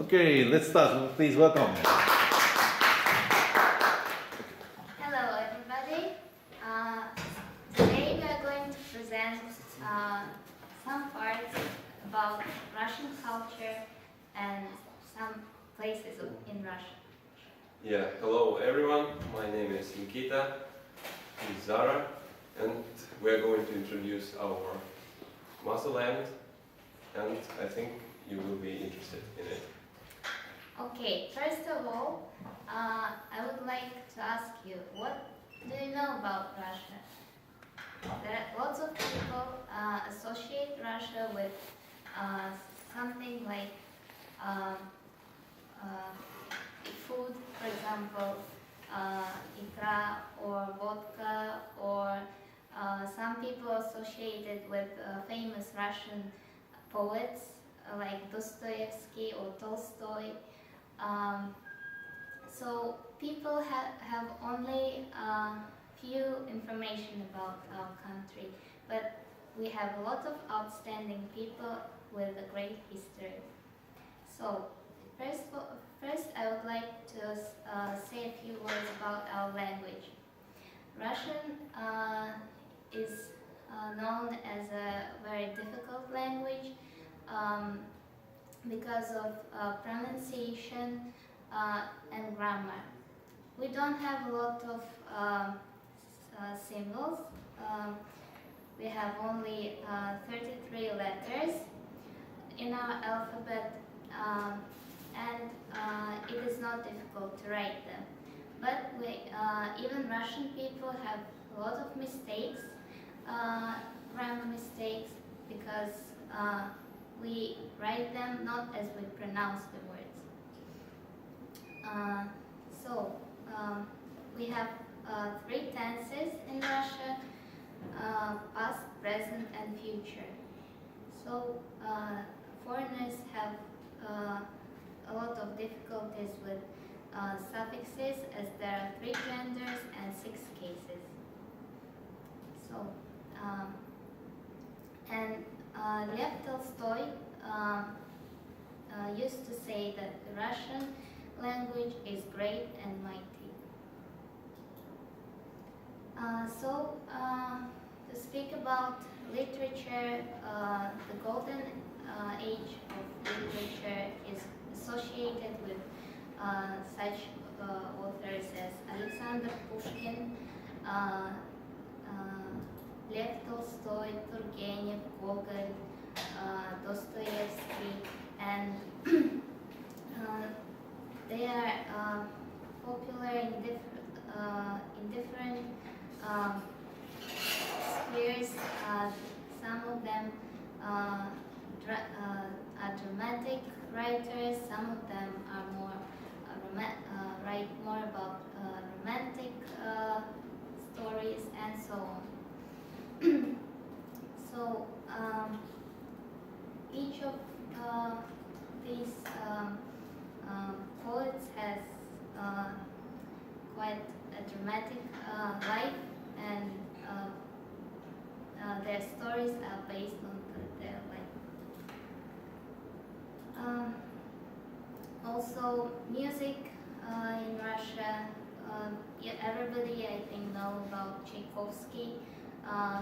Okay, let's start. Please welcome. Hello, everybody. Today we are going to present some parts about Russian culture and some places in Russia. Yeah, hello everyone. My name is Nikita, he's Zara, and we are going to introduce our motherland, and I think you will be interested in it. Okay, first of all, I would like to ask you, what do you know about Russia? There are lots of people associate Russia with something like food, for example, ikra or vodka, or some people associate it with famous Russian poets like Dostoevsky or Tolstoy. So people have only few information about our country, but we have a lot of outstanding people with a great history. So first I would like to say a few words about our language. Russian is known as a very difficult language because of pronunciation and grammar. We don't have a lot of symbols. We have only 33 letters in our alphabet, and it is not difficult to write them. But even Russian people have a lot of mistakes, grammar mistakes, because we write them not as we pronounce the words. We have three tenses in Russia: past, present, and future. So foreigners have a lot of difficulties with suffixes, as there are 3 genders and 6 cases. So Lev Tolstoy used to say that the Russian language is great and mighty. To speak about literature, the golden age of literature is associated with such authors as Alexander Pushkin, Lev Tolstoy, Turgenev, Gogol, Dostoevsky, and they are popular in different spheres. Some of them are dramatic writers. Some of them are write more about romantic stories and so on. So each of these poets has quite a dramatic life, and their stories are based on their life. Also, music in Russia, everybody I think know about Tchaikovsky.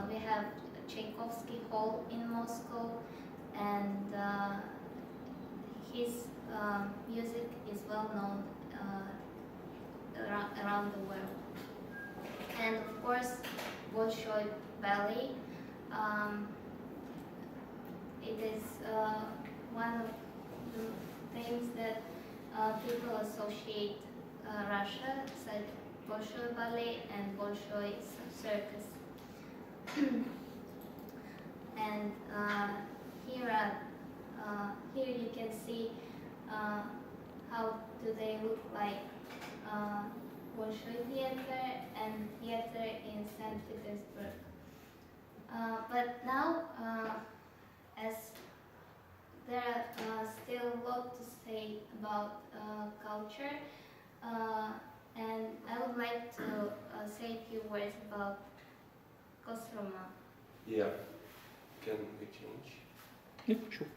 We have Tchaikovsky Hall in Moscow, and his music is well known around the world. And of course, Bolshoi Ballet. It is one of the things that people associate Russia, such Bolshoi Ballet and Bolshoi Circus. And here you can see how do they look like Bolshoi Theater and theater in St. Petersburg. But now, as there are still a lot to say about culture, and I would like to say a few words about Kostroma. Yeah, can we change? Yeah, sure.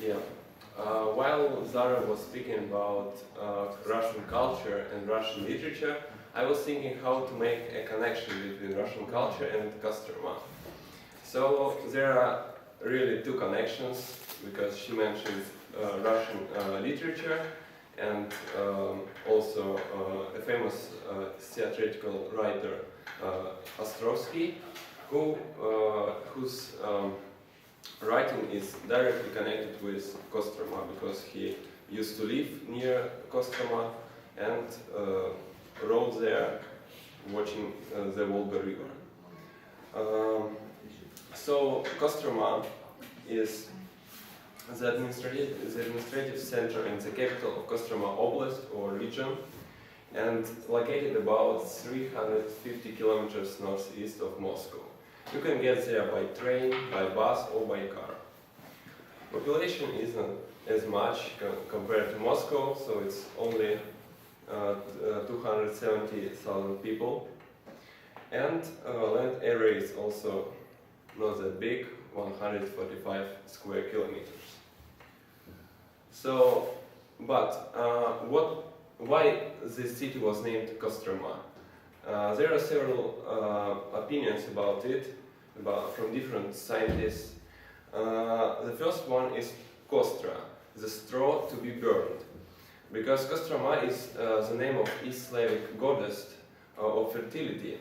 Yeah. While Zara was speaking about Russian culture and Russian literature, I was thinking how to make a connection between Russian culture and Kostroma. So there are really two connections, because she mentioned Russian literature and also a famous theatrical writer, Ostrovsky, whose writing is directly connected with Kostroma, because he used to live near Kostroma and rode there watching the Volga River. So Kostroma is the administrative center and the capital of Kostroma Oblast or region, and located about 350 kilometers northeast of Moscow. You can get there by train, by bus or by car. Population isn't as much compared to Moscow, so it's only 270,000 people. And land area is also not that big, 145 square kilometers. So, but why this city was named Kostroma? There are several opinions about it, from different scientists. The first one is Kostra, the straw to be burned, because Kostroma is the name of East Slavic goddess of fertility,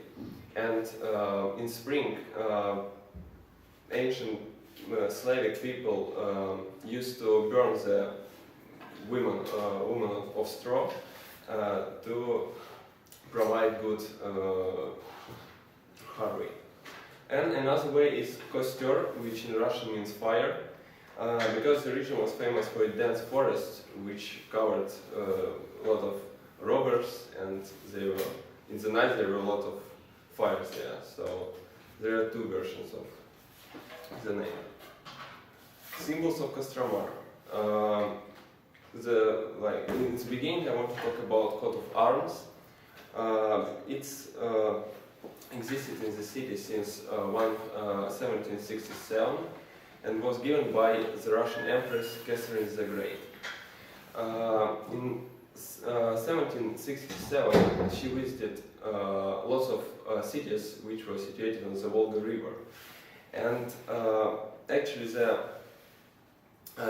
and in spring ancient Slavic people used to burn the women of straw to provide good harvest. And another way is koster, which in Russian means fire, because the region was famous for its dense forest, which covered a lot of robbers, and in the night there were a lot of fires there. So there are two versions of the name. Symbols of Kostroma. In the beginning, I want to talk about coat of arms. It's existed in the city since 1767 and was given by the Russian Empress Catherine the Great. In 1767, she visited lots of cities which were situated on the Volga River. And actually the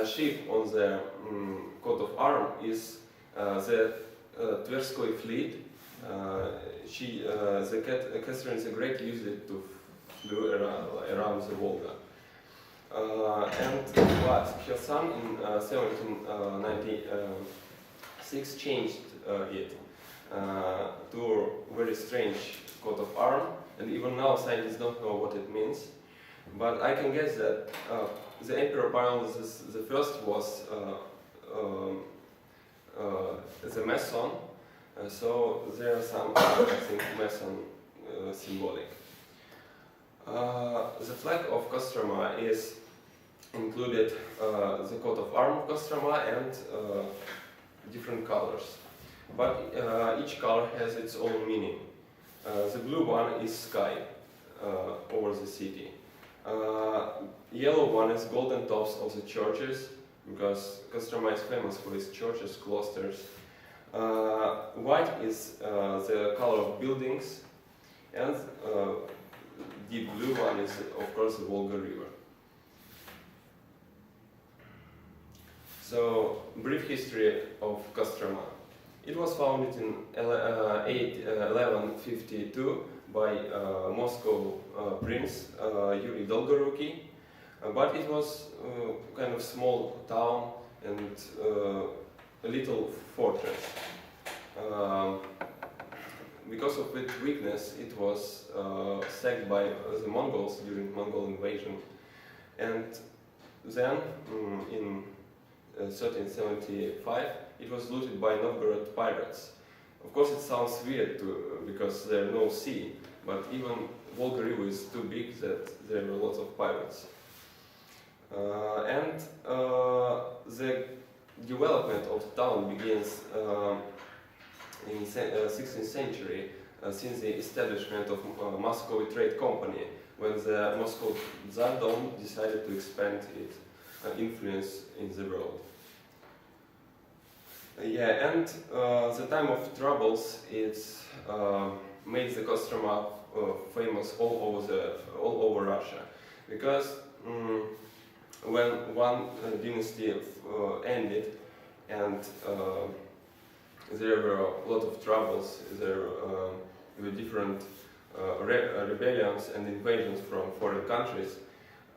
ship on the coat of arms is the Tverskoy fleet. Catherine the Great used it to flew around the Volga. But her son in 1796 changed it to a very strange coat of arms, and even now scientists don't know what it means. But I can guess that the Emperor Paul the First was the Mason, so there are some, I think, Mason symbolic. The flag of Kostroma is included the coat of arms of Kostroma and different colors. But each color has its own meaning. The blue one is sky over the city. Yellow one is golden tops of the churches, because Kostroma is famous for its churches, cloisters. White is the color of buildings, and deep blue one is, of course, the Volga River. So, brief history of Kostroma. It was founded in 1152 by Moscow prince Yuri Dolgoruki, but it was kind of small town and a little fortress. Because of its weakness, it was sacked by the Mongols during Mongol invasion, and then in 1375 it was looted by Novgorod pirates. Of course, it sounds weird because there's no sea, but even Volga River is too big that there were lots of pirates. The development of the town begins in the 16th century, since the establishment of Moscow Trade Company, when the Moscow Tsardom decided to expand its influence in the world. Yeah, and the time of troubles made the Kostroma famous all over Russia, because when one dynasty ended and there were a lot of troubles, there were different rebellions and invasions from foreign countries,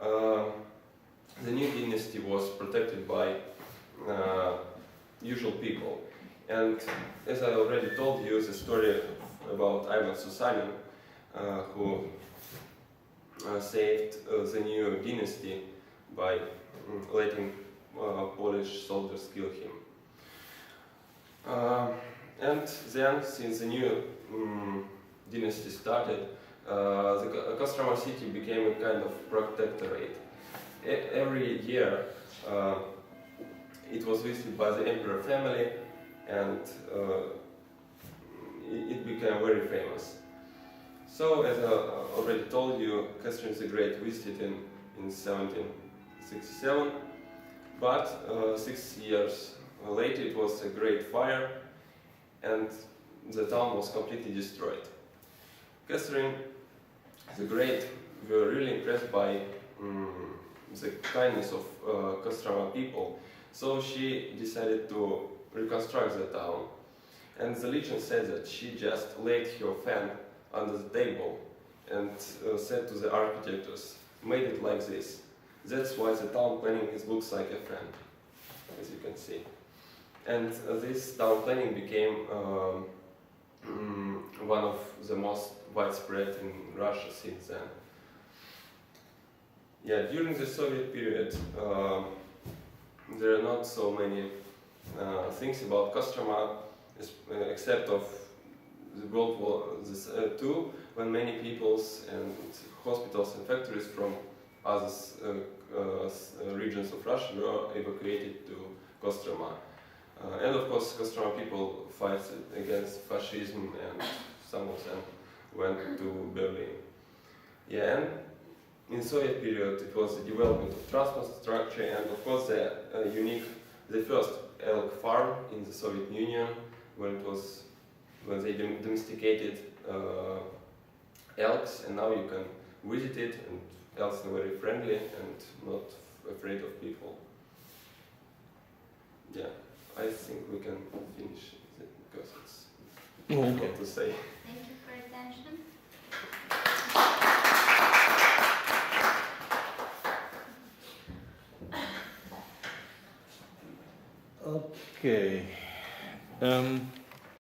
the new dynasty was protected by usual people. And as I already told you, the story about Ivan Susanin, who saved the new dynasty by letting Polish soldiers kill him. And then, since the new dynasty started, the Kostroma city became a kind of protectorate. Every year it was visited by the emperor family, and it became very famous. So, as I already told you, Catherine the Great visited in 1767, but 6 years later it was a great fire and the town was completely destroyed. Catherine the Great were really impressed by the kindness of Kostroma people, so she decided to reconstruct the town. And the legend said that she just laid her fan under the table and said to the architects, "Made it like this." That's why the town planning looks like a fan, as you can see. And this town planning became one of the most widespread in Russia since then. Yeah, during the Soviet period, there are not so many things about Kostroma, except of the World War II, when many peoples and hospitals and factories from other regions of Russia were evacuated to Kostroma. And of course, Kostroma people fight against fascism, and some of them went to Berlin. Yeah, and in Soviet period, it was the development of transport structure, and of course the first elk farm in the Soviet Union, when they domesticated elks, and now you can visit it, and elks are very friendly and not afraid of people. Yeah, I think we can finish it because it's Okay. what to say. Thank you for your attention. Okay.